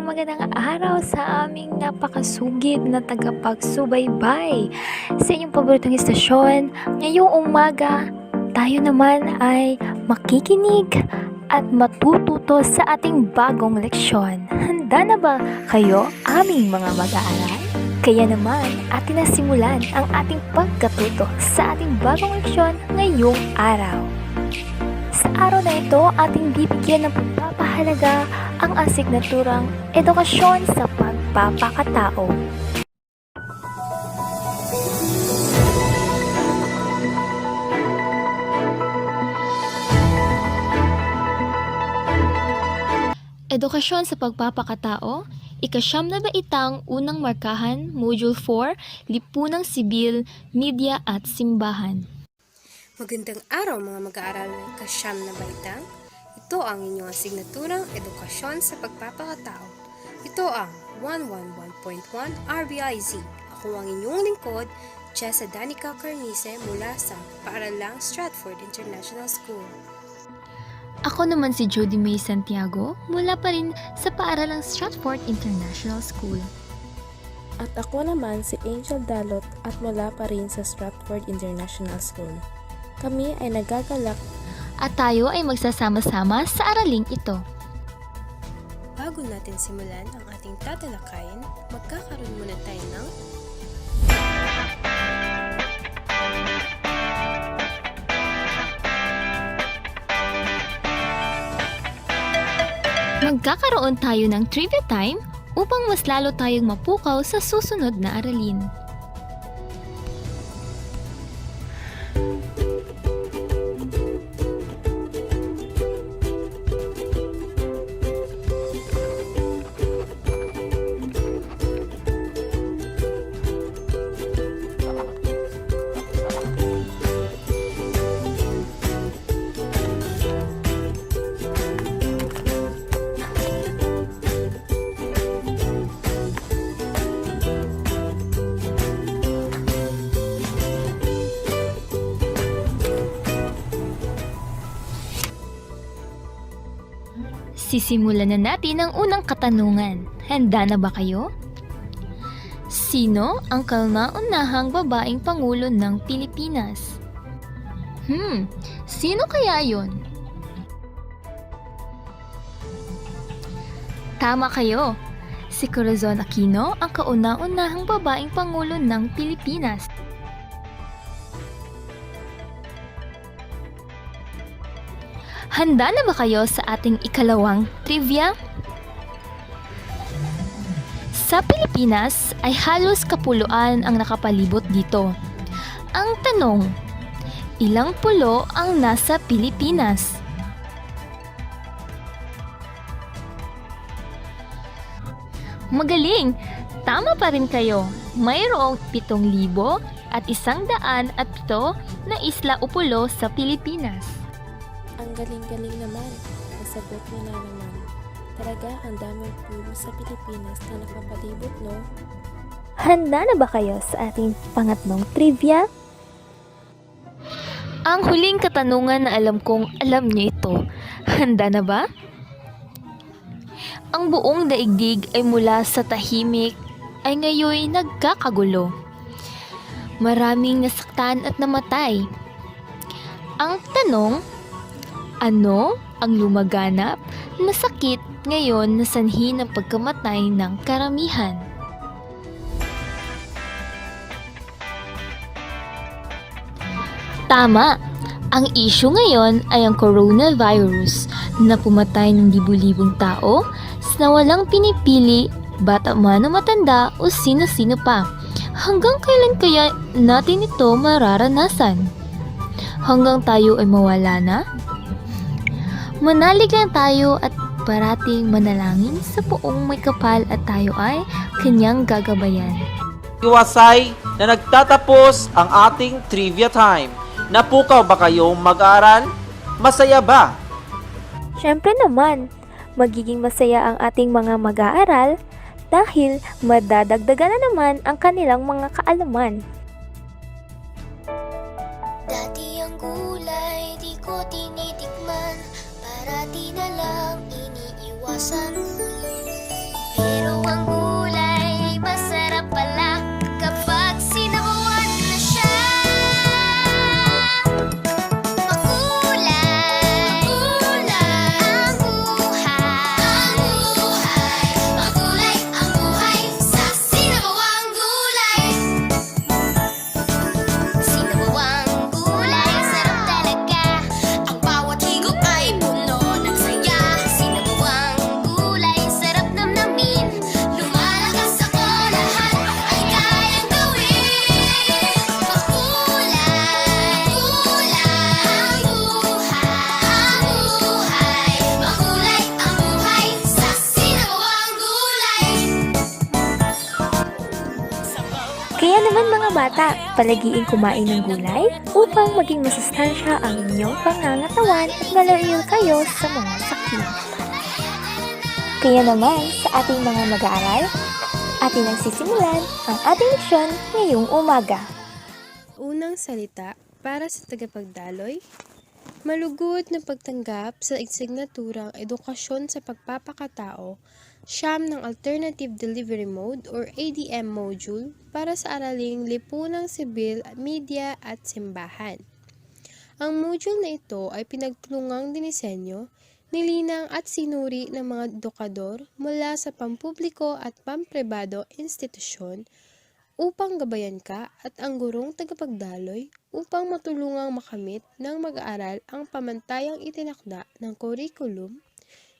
magandang araw sa aming napakasugid na tagapagsubaybay sa inyong paboritong istasyon. Ngayong umaga, tayo naman ay makikinig at matututo sa ating bagong leksyon. Handa na ba kayo, aming mga mag-aaral? Kaya naman, atin na simulan ang ating pagkatuto sa ating bagong leksyon ngayong araw. Sa araw na ito, ating bibigyan ng pagpapahalaga ang asignaturang Edukasyon sa Pagpapakatao. Edukasyon sa Pagpapakatao, ika-9 na baitang unang markahan, Module 4, Lipunang Sibil, Media at Simbahan. Magandang araw mga mag-aaral ng ika-9 na baitang. Ito ang inyong asignaturang Edukasyon sa Pagpapakatao. Ito ang 111.1 RBIZ. Ako ang inyong lingkod, Jessa Danica Carnice mula sa Paaralang Stratford International School. Ako naman si Jody May Santiago, mula pa rin sa Paaralang Stratford International School. At ako naman si Angel Dalot at mula pa rin sa Stratford International School. Kami ay nagagalak At tayo ay magsasama-sama sa araling ito. Bago natin simulan ang ating tatalakayin, magkakaroon muna tayo ng Magkakaroon tayo ng trivia time upang mas lalo tayong mapukaw sa susunod na aralin. Sisimulan na natin ang unang katanungan. Handa na ba kayo? Sino ang kalmaunahang babaeng Pangulo ng Pilipinas? Sino kaya yon? Tama kayo! Si Corazon Aquino ang kauna-unahang babaeng Pangulo ng Pilipinas. Handa na ba kayo sa ating ikalawang trivia? Sa Pilipinas ay halos kapuluan ang nakapalibot dito. Ang tanong, ilang pulo ang nasa Pilipinas? Magaling! Tama pa rin kayo. Mayroong 7,000 at 107 na isla o pulo sa Pilipinas. ang galing-galing naman. Nasagot mo na naman. Talaga, ang daming pulo sa Pilipinas na nakapalibot, no? Handa na ba kayo sa ating pangatlong trivia? Ang huling katanungan na alam kong alam niyo ito. Handa na ba? Ang buong daigdig ay mula sa tahimik ay ngayon nagkakagulo. Maraming nasaktan at namatay. Ang tanong, ano ang lumaganap na sakit ngayon na sanhi ng pagkamatay ng karamihan? Tama! Ang issue ngayon ay ang coronavirus na pumatay ng libu-libong tao na walang pinipili, bata man o matanda o sino-sino pa. Hanggang kailan kaya natin ito mararanasan? Hanggang tayo ay mawala na? Manalig lang tayo at parating manalangin sa Poong may kapal at tayo ay kanyang gagabayan. Iwasay na nagtatapos ang ating trivia time. Napukaw ba kayong mag-aaral? Masaya ba? Siyempre naman, magiging masaya ang ating mga mag-aaral dahil madadagdagan na naman ang kanilang mga kaalaman. Dati ang gulay di ko tinitikman, parati na lang iniiwasan. bata, palagiing kumain ng gulay upang maging masustansya ang inyong pangangatawan at malayo kayo sa mga sakit. Kaya naman, sa ating mga mag-aaral, atin ang sisimulan ang ating leksyon ngayong umaga. Unang salita para sa tagapagdaloy, malugod na pagtanggap sa asignaturang Edukasyon sa Pagpapakatao, siyam ng Alternative Delivery Mode or ADM module para sa araling lipunang sibil, media at simbahan. Ang module na ito ay pinagtulungang dinisenyo, nilinang at sinuri ng mga edukador mula sa pampubliko at pampribado institusyon upang gabayan ka at ang gurong tagapagdaloy upang matulungang makamit ng mag-aaral ang pamantayang itinakda ng curriculum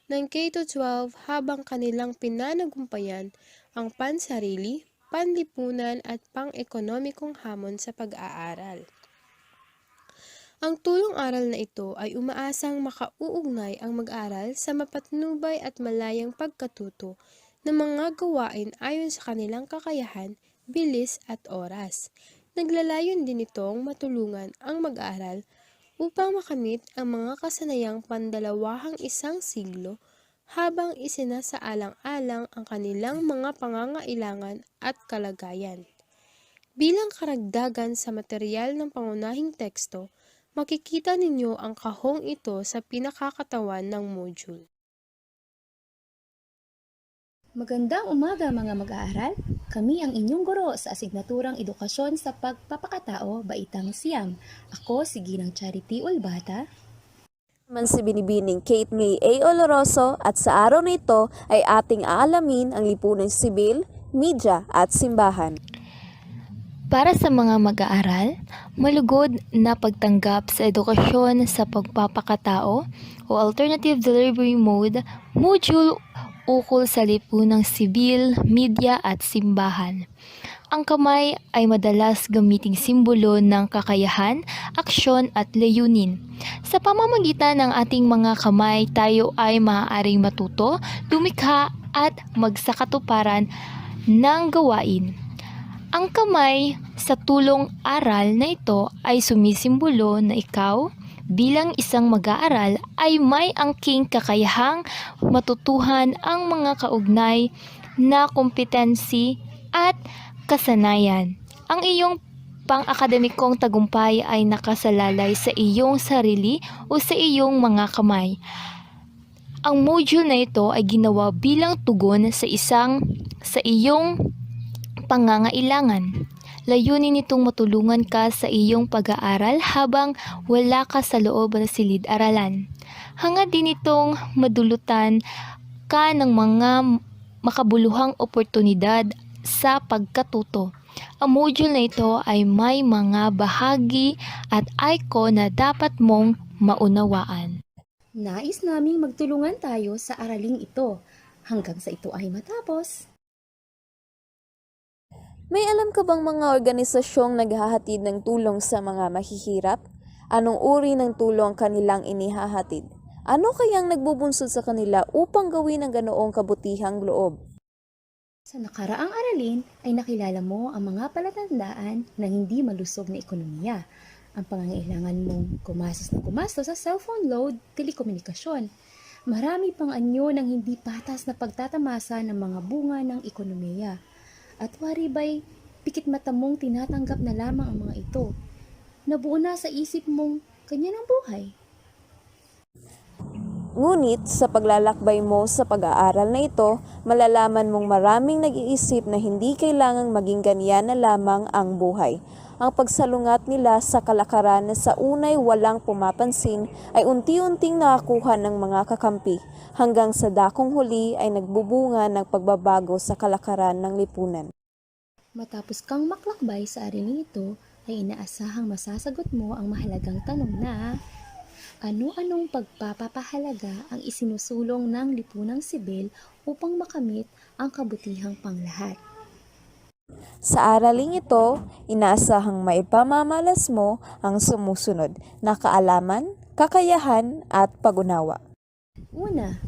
ng K-12 habang kanilang pinanagumpayan ang pansarili, panlipunan at pang-ekonomikong hamon sa pag-aaral. Ang tulong aral na ito ay umaasang makauugnay ang mag-aaral sa mapatnubay at malayang pagkatuto ng mga gawain ayon sa kanilang kakayahan, bilis at oras. Naglalayon din itong matulungan ang mag-aaral upang makamit ang mga kasanayang pandalawahang isang siglo habang isinasaalang-alang ang kanilang mga pangangailangan at kalagayan. Bilang karagdagan sa material ng pangunahing teksto, makikita ninyo ang kahong ito sa pinakakatawan ng module. Magandang umaga mga mag-aaral. Kami ang inyong guro sa asignaturang Edukasyon sa Pagpapakatao, Baitang Siam. Ako si Ginang Charity Ulbata. Naman si Binibining Kate May A. Oloroso at sa araw na ito ay ating aalamin ang lipunang sibil, media at simbahan. Para sa mga mag-aaral, malugod na pagtanggap sa edukasyon sa pagpapakatao o Alternative Delivery Mode, module ukol sa lipunang sibil, media at simbahan. Ang kamay ay madalas gamiting simbolo ng kakayahan, aksyon at layunin. Sa pamamagitan ng ating mga kamay, tayo ay maaaring matuto, lumikha at magsakatuparan ng gawain. Ang kamay sa tulong aral na ito ay sumisimbolo na ikaw bilang isang mag-aaral ay may angking kakayahang matutuhan ang mga kaugnay na kompetensi at kasanayan. Ang iyong pang-akademikong tagumpay ay nakasalalay sa iyong sarili o sa iyong mga kamay. Ang module na ito ay ginawa bilang tugon sa iyong pangangailangan. Layunin nitong matulungan ka sa iyong pag-aaral habang wala ka sa loob ng silid-aralan. Hangad din itong madulutan ka ng mga makabuluhang oportunidad sa pagkatuto. Ang module na ito ay may mga bahagi at icon na dapat mong maunawaan. Nais naming magtulungan tayo sa araling ito hanggang sa ito ay matapos. May alam ka bang mga organisasyong naghahatid ng tulong sa mga mahihirap? Anong uri ng tulong kanilang inihahatid? Ano kayang nagbubunsod sa kanila upang gawin ang ganoong kabutihang loob? Sa nakaraang aralin ay nakilala mo ang mga palatandaan ng hindi malusog na ekonomiya. Ang pangangailangan mong gumastos sa cellphone load, telekomunikasyon. Marami pang anyo ng hindi patas na pagtatamasa ng mga bunga ng ekonomiya. At wari ba'y pikit mata mong tinatanggap na lamang ang mga ito? Nabuo na sa isip mong kanya ng buhay. Ngunit sa paglalakbay mo sa pag-aaral na ito, malalaman mong maraming nag-iisip na hindi kailangang maging ganyan na lamang ang buhay. Ang pagsalungat nila sa kalakaran na sa unay walang pumapansin ay unti-unting nakakuha ng mga kakampi hanggang sa dakong huli ay nagbubunga ng pagbabago sa kalakaran ng lipunan. Matapos kang maklakbay sa areling ito, ay inaasahang masasagot mo ang mahalagang tanong na ano-anong pagpapahalaga ang isinusulong ng lipunang sibil upang makamit ang kabutihang panglahat. Sa araling ito, inaasahang maipamamalas mo ang sumusunod na kaalaman, kakayahan at pag-unawa. Una,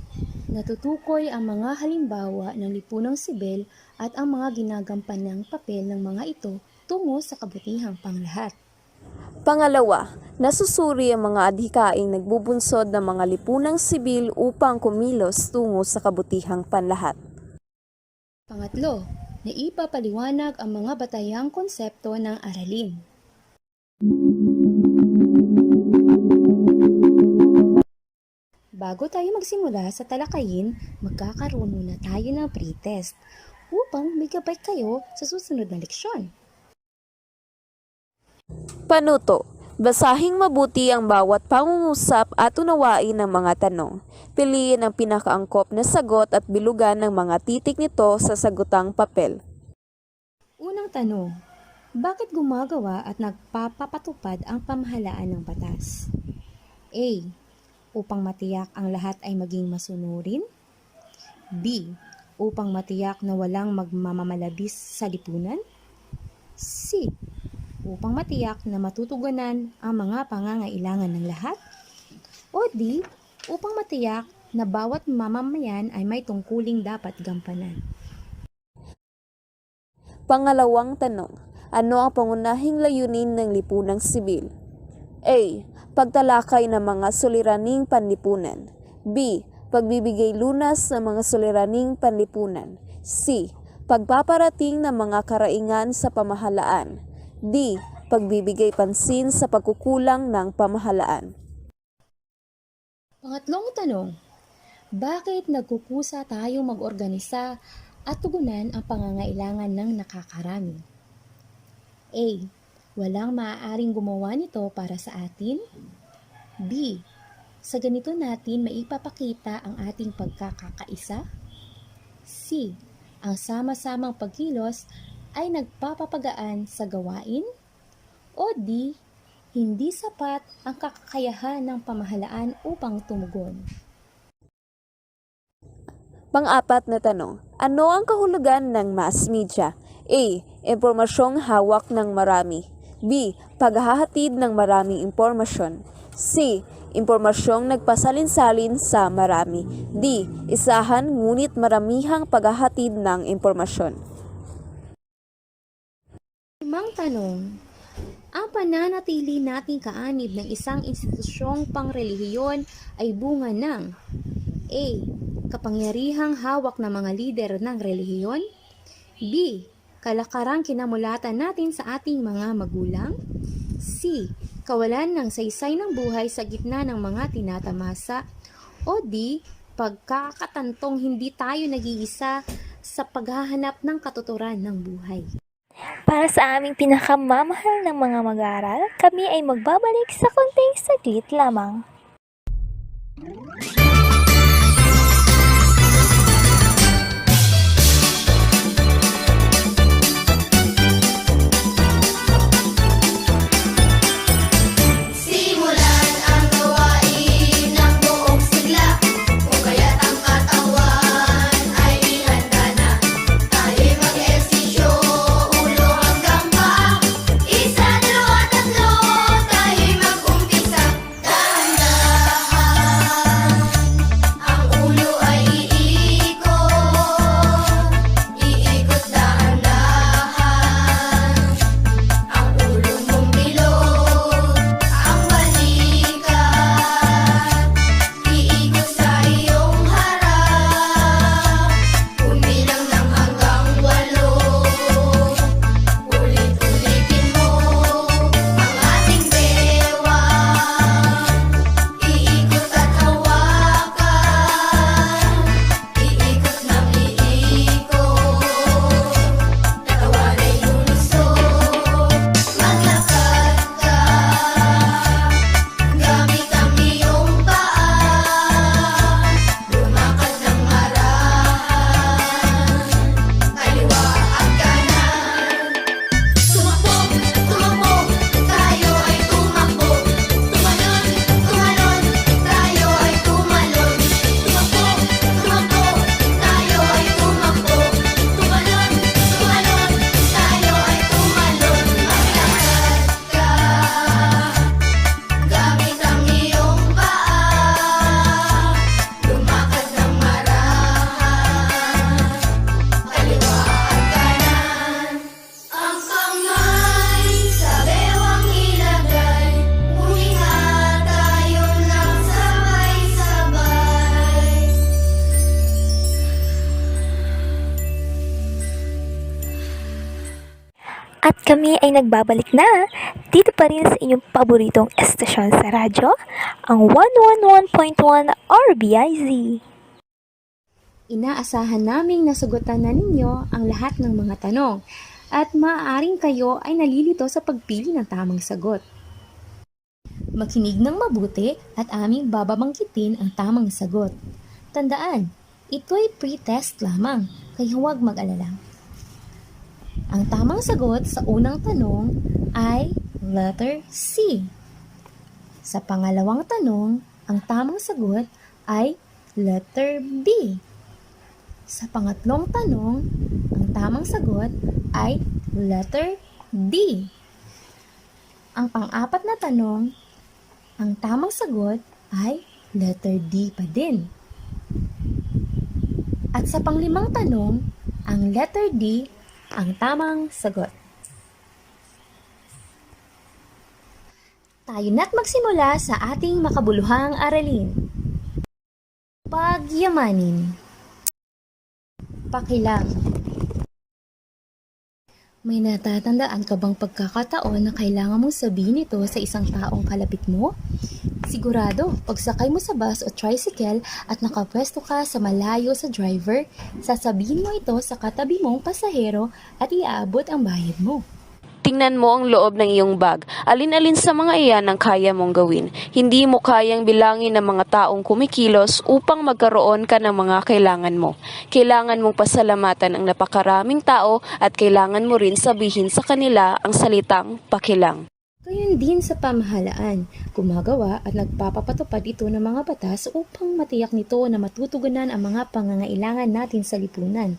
natutukoy ang mga halimbawa ng lipunang sibil at ang mga ginagampanang papel ng mga ito tungo sa kabutihang panglahat. Pangalawa, nasusuri ang mga adhikaing nagbubunsod ng mga lipunang sibil upang kumilos tungo sa kabutihang panlahat. Pangatlo, naipapaliwanag ang mga batayang konsepto ng aralin. Bago tayo magsimula sa talakayin, magkakaroon muna tayo ng pre-test upang may gabay kayo sa susunod na leksyon. Panuto, basahing mabuti ang bawat pangungusap at unawain ang mga tanong. Piliin ang pinakaangkop na sagot at bilugan ng mga titik nito sa sagutang papel. Unang tanong, bakit gumagawa at nagpapatupad ang pamahalaan ng batas? A. Upang matiyak ang lahat ay maging masunurin. B. Upang matiyak na walang magmamamalabis sa lipunan. C. Upang matiyak na matutugunan ang mga pangangailangan ng lahat. O D. Upang matiyak na bawat mamamayan ay may tungkuling dapat gampanan. Pangalawang tanong, ano ang pangunahing layunin ng lipunang sibil? A. Pagtalakay ng mga suliraning panlipunan. B. Pagbibigay lunas sa mga suliraning panlipunan. C. Pagpaparating ng mga karaingan sa pamahalaan. D. Pagbibigay pansin sa pagkukulang ng pamahalaan. Pangatlong tanong, bakit nagkukusa tayong mag-organisa at tugunan ang pangangailangan ng nakakarami? A. Walang maaaring gumawa nito para sa atin. B. Sa ganito natin maipapakita ang ating pagkakakaisa. C. Ang sama-samang pagkilos ay nagpapapagaan sa gawain. O D. Hindi sapat ang kakakayahan ng pamahalaan upang tumugon. Pang-apat na tanong, ano ang kahulugan ng mass media? A. Impormasyong hawak ng marami. B. Paghahatid ng maraming impormasyon. C. Impormasyong nagpasalin-salin sa marami. D. Isahan ngunit maramihang paghahatid ng impormasyon. Limang tanong, ang pananatili nating kaanib ng isang institusyong pangrelihiyon ay bunga ng A. Kapangyarihang hawak ng mga lider ng relihiyon. B. Kalakarang kinamulatan natin sa ating mga magulang. C. Kawalan ng saysay ng buhay sa gitna ng mga tinatamasa. O D. Pagkakatantong hindi tayo nag-iisa sa paghahanap ng katuturan ng buhay. Para sa aming pinakamamahal ng mga mag-aaral, kami ay magbabalik sa konting saglit lamang. Simulan ang gawain ng buong sigla, kung kaya't ang katawan ay ihanda na. Tayo'y mag-ehersisyo, ulo hanggang paa. Isa, dalawa, tatlo, tayo'y mag-umpisa. Dahan-dahan. At kami ay nagbabalik na dito pa rin sa inyong paboritong estasyon sa radyo, ang 111.1 RBIZ. Inaasahan naming nasagutan na ninyo ang lahat ng mga tanong at maaaring kayo ay nalilito sa pagpili ng tamang sagot. Makinig ng mabuti at aming bababanggitin ang tamang sagot. Tandaan, ito'y pre-test lamang, kaya huwag mag-alala. Ang tamang sagot sa unang tanong ay letter C. Sa pangalawang tanong, ang tamang sagot ay letter B. Sa pangatlong tanong, ang tamang sagot ay letter D. Ang pang-apat na tanong, ang tamang sagot ay letter D pa din. At sa panglimang tanong, ang letter D ang tamang sagot. Tayo na't magsimula sa ating makabuluhang aralin. Pagyamanin. Pakilang. May natatandaan ka bang pagkakataon na kailangan mong sabihin ito sa isang taong kalapit mo? Sigurado, pagsakay mo sa bus o tricycle at nakapwesto ka sa malayo sa driver, sasabihin mo ito sa katabi mong pasahero at iaabot ang bayad mo. Tingnan mo ang loob ng iyong bag. Alin-alin sa mga iyan ang kaya mong gawin. Hindi mo kayang bilangin ng mga taong kumikilos upang magkaroon ka ng mga kailangan mo. Kailangan mong pasalamatan ang napakaraming tao at kailangan mo rin sabihin sa kanila ang salitang pakilang. Gayon din sa pamahalaan, gumagawa at nagpapapatupad ito ng mga batas upang matiyak nito na matutugunan ang mga pangangailangan natin sa lipunan.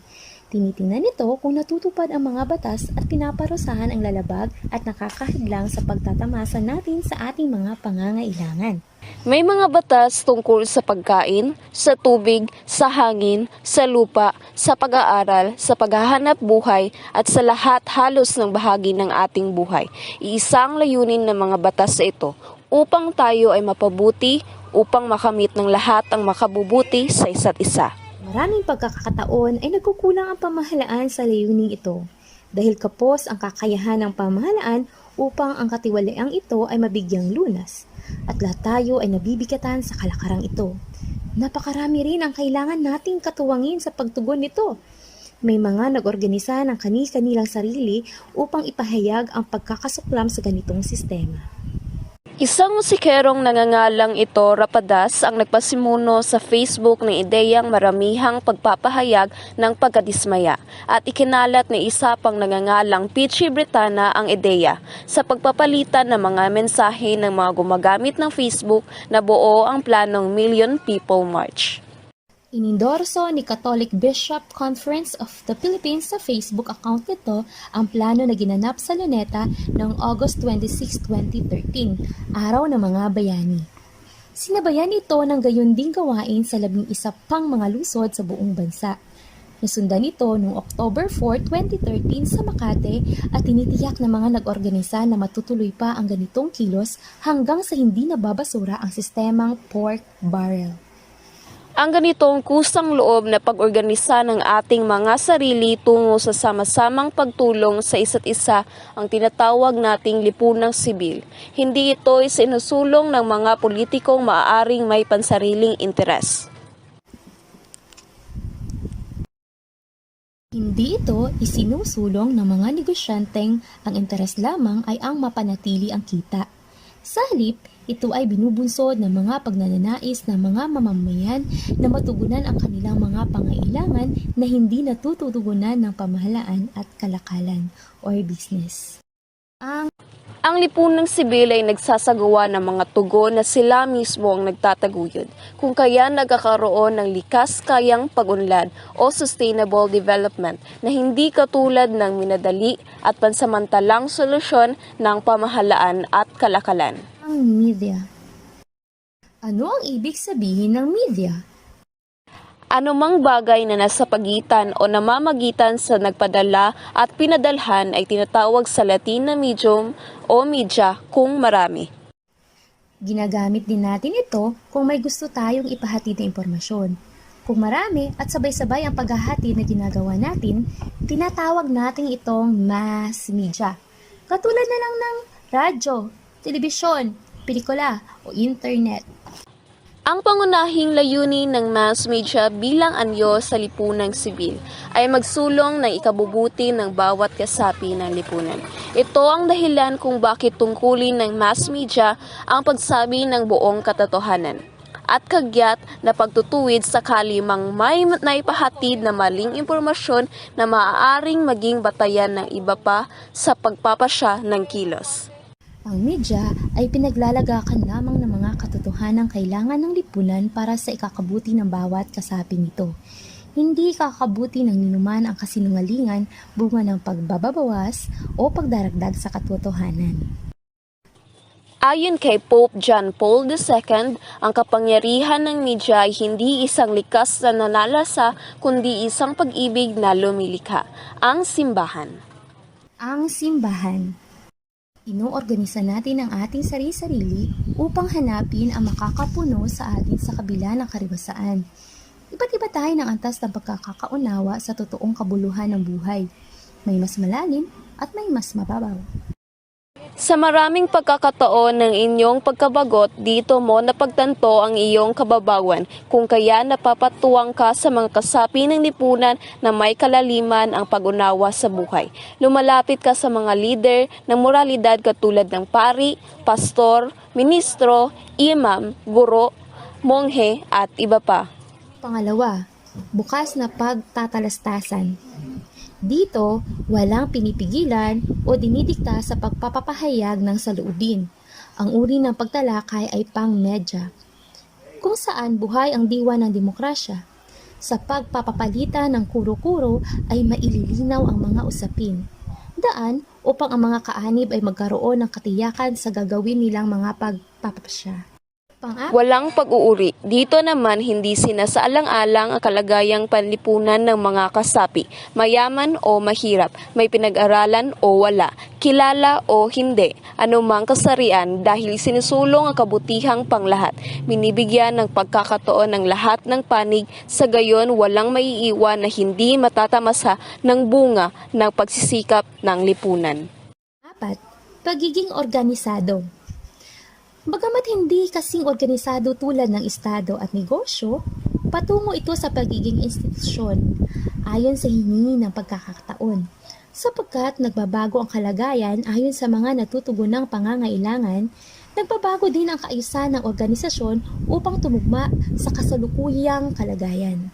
Tinitingnan nito kung natutupad ang mga batas at pinaparusahan ang lalabag at nakakahiglang sa pagtatamasa natin sa ating mga pangangailangan. May mga batas tungkol sa pagkain, sa tubig, sa hangin, sa lupa, sa pag-aaral, sa paghahanap buhay at sa lahat halos ng bahagi ng ating buhay. Iisang layunin ng mga batas sa ito upang tayo ay mapabuti, upang makamit ng lahat ang makabubuti sa isa't isa. Maraming pagkakataon ay nagkukulang ang pamahalaan sa layuning ito dahil kapos ang kakayahan ng pamahalaan upang ang katiwaliang ito ay mabigyang lunas at lahat tayo ay nabibigatan sa kalakarang ito. Napakarami rin ang kailangan nating katuwangin sa pagtugon nito. May mga nag-organisa ng kani-kanilang sarili upang ipahayag ang pagkakasuklam sa ganitong sistema. Isang musikerong nangangalang ito Rapadas ang nagpasimuno sa Facebook ng ideyang maramihang pagpapahayag ng pagkadismaya at ikinalat ni isa pang nangangalang Pichi Bretana ang ideya sa pagpapalitan ng mga mensahe ng mga gumagamit ng Facebook na buo ang planong Million People March. Inindorso ni Catholic Bishop Conference of the Philippines sa Facebook account nito ang plano na ginanap sa Luneta noong August 26, 2013, Araw ng Mga Bayani. Sinabayan ito ng gayon ding gawain sa 11 pang mga lusod sa buong bansa. Nasundan ito noong October 4, 2013 sa Makati at tinitiyak ng mga nag-organisa na matutuloy pa ang ganitong kilos hanggang sa hindi nababasura ang sistemang pork barrel. Ang ganitong kusang loob na pag-organisa ng ating mga sarili tungo sa sama-samang pagtulong sa isa't isa ang tinatawag nating lipunang sibil. Hindi ito isinusulong ng mga politikong maaaring may pansariling interes. Hindi ito isinusulong ng mga negosyanteng ang interes lamang ay ang mapanatili ang kita. Sa halip, ito ay binubunsod ng mga pagnananais ng mga mamamayan na matugunan ang kanilang mga pangailangan na hindi natutugunan ng pamahalaan at kalakalan or business. Ang lipunang sibil ay nagsasagawa ng mga tugon na sila mismo ang nagtataguyod, kung kaya nagkakaroon ng likas kayang pag-unlad o sustainable development na hindi katulad ng minadali at pansamantalang solusyon ng pamahalaan at kalakalan. Ang media. Ano ang ibig sabihin ng media? Anumang bagay na nasa pagitan o namamagitan sa nagpadala at pinadalhan ay tinatawag sa Latin na medium o media kung marami. Ginagamit din natin ito kung may gusto tayong ipahatid na impormasyon. Kung marami at sabay-sabay ang paghahatid na ginagawa natin, tinatawag natin itong mass media. Katulad na lang ng radyo, telebisyon, pelikula o internet. Ang pangunahing layunin ng mass media bilang anyo sa lipunang sibil ay magsulong ng ikabubuti ng bawat kasapi ng lipunan. Ito ang dahilan kung bakit tungkulin ng mass media ang pagsabi ng buong katotohanan at kagyat na pagtutuwid sakali mang may naipahatid na maling impormasyon na maaaring maging batayan ng iba pa sa pagpapasya ng kilos. Ang media ay pinaglalagakan lamang ng mga katotohanang kailangan ng lipunan para sa ikakabuti ng bawat kasapi nito. Hindi ikakabuti ng ninuman ang kasinungalingan bunga ng pagbababawas o pagdaragdag sa katotohanan. Ayon kay Pope John Paul II, ang kapangyarihan ng media ay hindi isang likas na nanalasa kundi isang pag-ibig na lumilikha, ang simbahan. Ang simbahan. Inoorganisa natin ang ating sarili-sarili upang hanapin ang makakapuno sa atin sa kabila ng kariwasaan. Iba't iba tayo ng antas ng pagkakaunawa sa totoong kabuluhan ng buhay. May mas malalim at may mas mababaw. Sa maraming pagkakataon ng inyong pagkabagot, dito mo napagtanto ang iyong kababawan, kung kaya napapatuwang ka sa mga kasapi ng lipunan na may kalaliman ang pag-unawa sa buhay. Lumalapit ka sa mga lider ng moralidad katulad ng pari, pastor, ministro, imam, guro, monghe at iba pa. Pangalawa, bukas na pagtatalastasan. Dito, walang pinipigilan o dinidikta sa pagpapapahayag ng saloobin. Ang uri ng pagtalakay ay pang-medya, kung saan buhay ang diwa ng demokrasya. Sa pagpapapalitan ng kuro-kuro ay maililinaw ang mga usapin. Daan upang ang mga kaanib ay magkaroon ng katiyakan sa gagawin nilang mga pagpapasya. Walang pag-uuri. Dito naman hindi sinasaalang-alang ang kalagayang panlipunan ng mga kasapi, mayaman o mahirap, may pinag-aralan o wala, kilala o hindi, anumang kasarian dahil sinusulong ang kabutihang panglahat. Binibigyan ng pagkakataon ng lahat ng panig, sa gayon walang maiiwan na hindi matatamasa ng bunga ng pagsisikap ng lipunan. 4. Pagiging organisado. Bagamat hindi kasing organisado tulad ng estado at negosyo, patungo ito sa pagiging institusyon ayon sa hingi ng pagkakataon. Sapagkat nagbabago ang kalagayan ayon sa mga natutugunang pangangailangan, nagbabago din ang kaayusan ng organisasyon upang tumugma sa kasalukuyang kalagayan.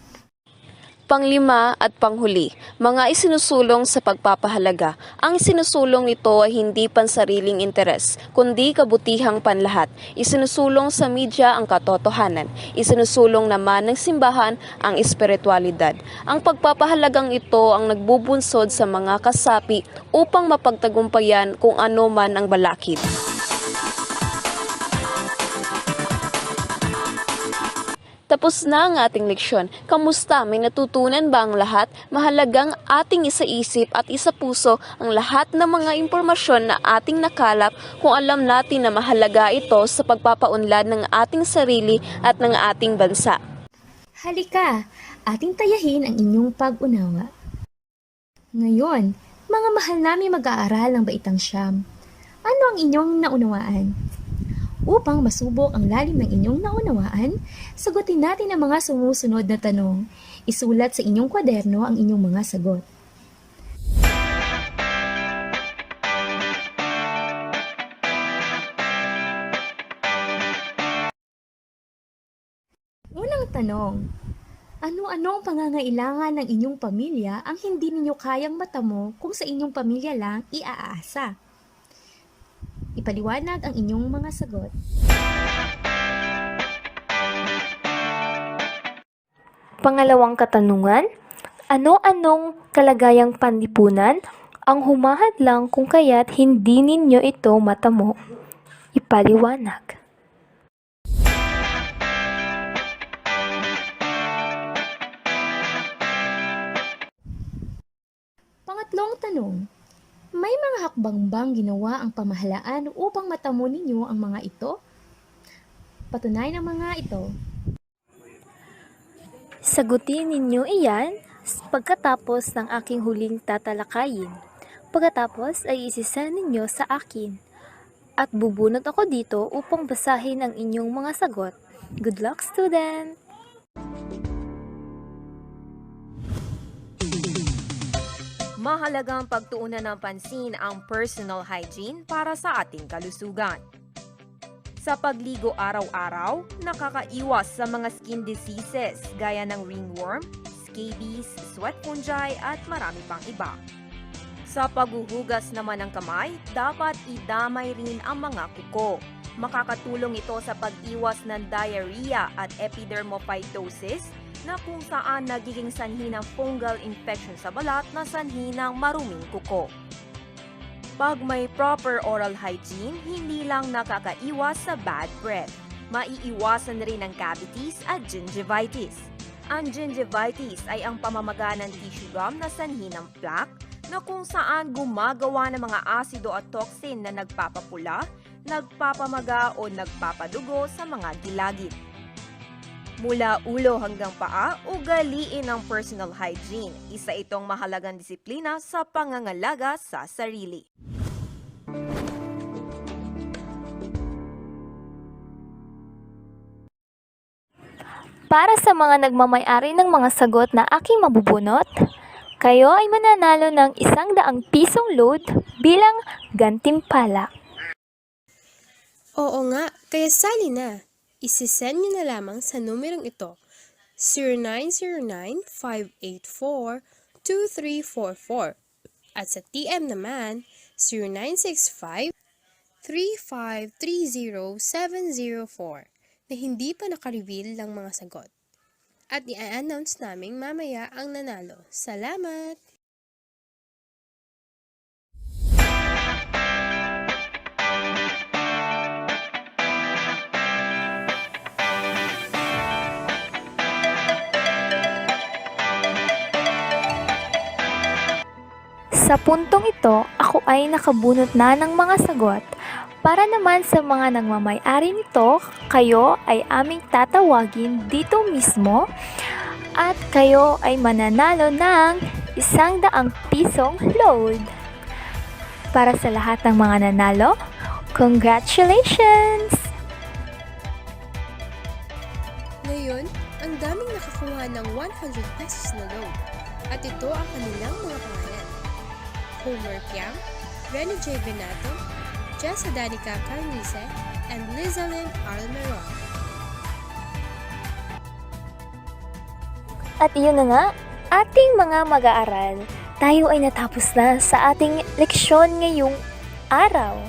Panglima at panghuli, mga isinusulong sa pagpapahalaga. Ang isinusulong nito ay hindi pansariling interes, kundi kabutihang panlahat. Isinusulong sa media ang katotohanan. Isinusulong naman ng simbahan ang espiritualidad. Ang pagpapahalagang ito ang nagbubunsod sa mga kasapi upang mapagtagumpayan kung ano man ang balakid. Tapos na ang ating leksyon. Kamusta? May natutunan ba ang lahat? Mahalagang ating isaisip at isapuso ang lahat ng mga impormasyon na ating nakalap kung alam natin na mahalaga ito sa pagpapaunlad ng ating sarili at ng ating bansa. Halika, ating tayahin ang inyong pag-unawa. Ngayon, mga mahal naming mag-aaral ng Baitang Siyam, ano ang inyong naunawaan? Upang masubok ang lalim ng inyong naunawaan, sagutin natin ang mga sumusunod na tanong. Isulat sa inyong kwaderno ang inyong mga sagot. Unang tanong, ano-ano ang pangangailangan ng inyong pamilya ang hindi ninyo kayang matamo kung sa inyong pamilya lang iaasa? Ipaliwanag ang inyong mga sagot. Pangalawang katanungan, ano-anong kalagayang panlipunan ang humahadlang kung kaya't hindi ninyo ito matamo? Ipaliwanag. Pangatlong tanong, may mga hakbang bang ginawa ang pamahalaan upang matamo ninyo ang mga ito? Patunayan ang mga ito. Sagutin ninyo iyan pagkatapos ng aking huling tatalakayin. Pagkatapos ay isisend ninyo sa akin. At bubunot ako dito upang basahin ang inyong mga sagot. Good luck, student! Mahalagang pagtuunan ng pansin ang personal hygiene para sa ating kalusugan. Sa pagligo araw-araw, nakakaiwas sa mga skin diseases gaya ng ringworm, scabies, sweat fungi at marami pang iba. Sa paghuhugas naman ng kamay, dapat idamay rin ang mga kuko. Makakatulong ito sa pag-iwas ng diarrhea at epidermophytosis na kung saan nagiging sanhi ng fungal infection sa balat na sanhi ng maruming kuko. Pag may proper oral hygiene, hindi lang nakakaiwas sa bad breath. Maiiwasan rin ang cavities at gingivitis. Ang gingivitis ay ang pamamaga ng tissue gum na sanhi ng plaque na kung saan gumagawa ng mga asido at toxin na nagpapapula, nagpapamaga o nagpapadugo sa mga gilagid. Mula ulo hanggang paa, ugaliin ang personal hygiene. Isa itong mahalagang disiplina sa pangangalaga sa sarili. Para sa mga nagmamay-ari ng mga sagot na aking mabubunot, kayo ay mananalo ng 100 pisong load bilang gantimpala. Oo nga, kaya sali na. Isisend nyo na lamang sa numerong ito, 0909-584-2344 at sa TM naman, 0965-3530-704 na hindi pa nakareveal ng mga sagot. At i-announce namin mamaya ang nanalo. Salamat! Sa puntong ito, ako ay nakabunot na ng mga sagot. Para naman sa mga nagmamay-ari nito, kayo ay aming tatawagin dito mismo at kayo ay mananalo ng 100 pisong load. Para sa lahat ng mga nanalo, congratulations! Ngayon, ang daming nakakuha ng 100 pesos na load at ito ang kanilang mga pangalan. Homer Piang, Rene J. Benato, Jessa Danica Carnice, and Lizalyn Almeron. At iyon na nga, ating mga mag-aaral. Tayo ay natapos na sa ating leksyon ngayong araw.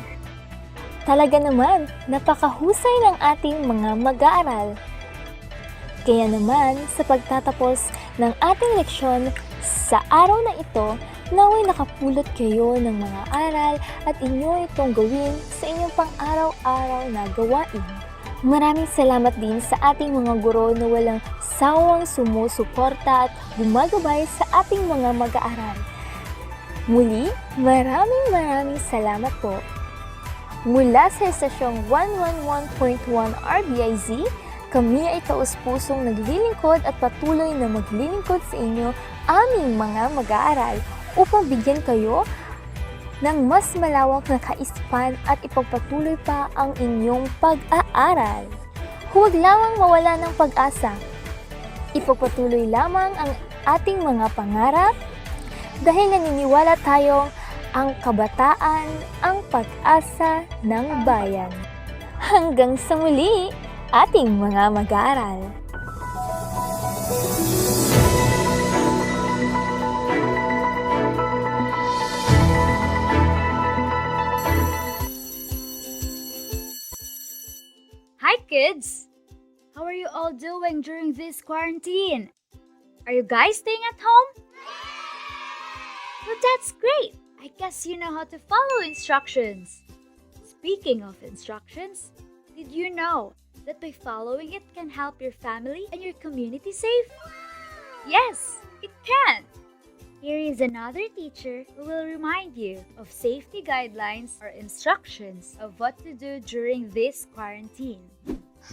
Talaga naman, napakahusay ng ating mga mag-aaral. Kaya naman, sa pagtatapos ng ating leksyon sa araw na ito, naway nakapulot kayo ng mga aral at inyo itong gawin sa inyong pang-araw-araw na gawain. Maraming salamat din sa ating mga guro na walang sawang sumusuporta at gumagabay sa ating mga mag-aaral. Muli, maraming salamat po. Mula sa estasyong 111.1 RBIZ, kami ay taus-pusong naglilingkod at patuloy na maglilingkod sa inyo aming mga mag-aaral upang bigyan kayo ng mas malawak na kaisipan at ipagpatuloy pa ang inyong pag-aaral. Huwag lamang mawala ng pag-asa. Ipagpatuloy lamang ang ating mga pangarap dahil naniniwala tayong ang kabataan ang pag-asa ng bayan. Hanggang sa muli, ating mga mag-aaral. Hi kids! How are you all doing during this quarantine? Are you guys staying at home? Well, that's great! I guess you know how to follow instructions. Speaking of instructions, did you know that by following it can help your family and your community safe? Yes, it can! Here is another teacher who will remind you of safety guidelines or instructions of what to do during this quarantine.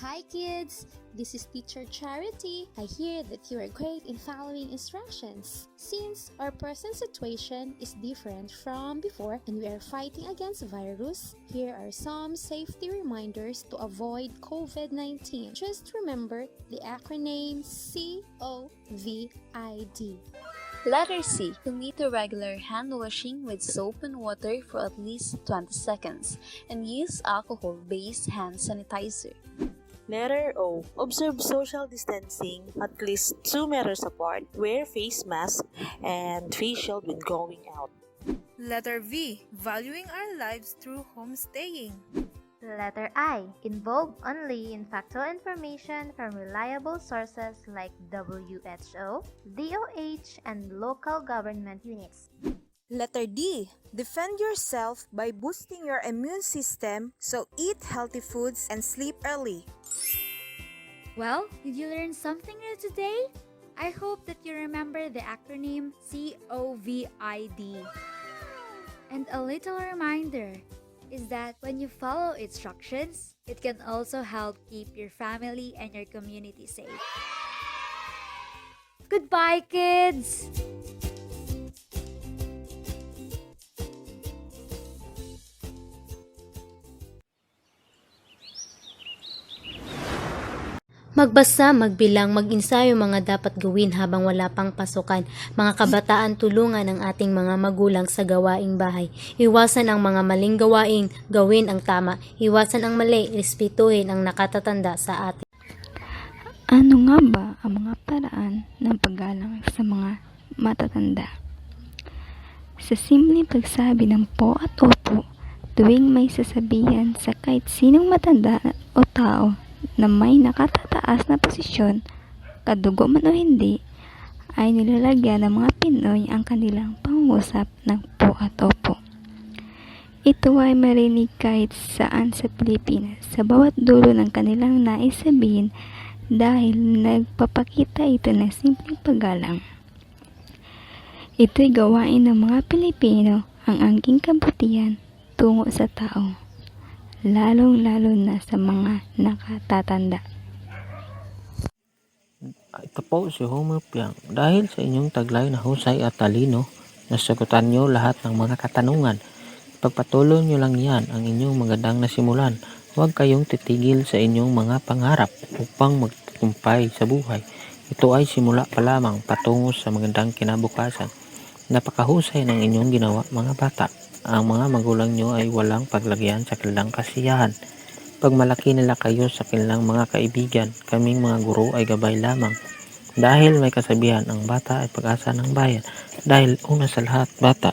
Hi kids! This is Teacher Charity. I hear that you are great in following instructions. Since our present situation is different from before and we are fighting against virus, here are some safety reminders to avoid COVID-19. Just remember the acronym COVID. Letter C. Commit to regular hand washing with soap and water for at least 20 seconds and use alcohol-based hand sanitizer. Letter O. Observe social distancing at least 2 meters apart. Wear face mask and face shield when going out. Letter V. Valuing our lives through homestaying. Letter I. Involve only in factual information from reliable sources like WHO, DOH, and local government units. Letter D. Defend yourself by boosting your immune system, so eat healthy foods and sleep early. Well, did you learn something new today? I hope that you remember the acronym COVID. And a little reminder is that when you follow instructions, it can also help keep your family and your community safe. Goodbye, kids! Magbasa, magbilang, mag-ensayo mga dapat gawin habang wala pang pasukan. Mga kabataan, tulungan ang ating mga magulang sa gawaing bahay. Iwasan ang mga maling gawain, gawin ang tama. Iwasan ang mali, respetuhin ang nakatatanda sa atin. Ano nga ba ang mga paraan ng paggalang sa mga matatanda? Sa simpleng pagsabi ng po at opo, tuwing may sasabihan sa kahit sinong matanda o tao na may nakatataas na posisyon, kadugo man o hindi, ay nilalagyan ng mga Pinoy ang kanilang pangungusap ng po at opo. Ito ay marinig kahit saan sa Pilipinas, sa bawat dulo ng kanilang nais sabihin dahil nagpapakita ito ng simpleng paggalang. Ito'y gawain ng mga Pilipino ang angking kabutihan tungo sa tao, lalong-lalo na sa mga nakatatanda. Ito po si Homer Piang. Dahil sa inyong taglay na husay at talino, nasagutan nyo lahat ng mga katanungan. Pagpatuloy nyo lang yan ang inyong magandang nasimulan. Huwag kayong titigil sa inyong mga pangarap upang magtutumpay sa buhay. Ito ay simula pa lamang patungo sa magandang kinabukasan. Napakahusay ng inyong ginawa mga bata. Ang mga magulang nyo ay walang paglagyan sa kanilang kasiyahan. Pag malaki nila kayo sa kanilang mga kaibigan, kaming mga guro ay gabay lamang. Dahil may kasabihan, ang bata ay pag-asa ng bayan. Dahil una sa lahat, bata,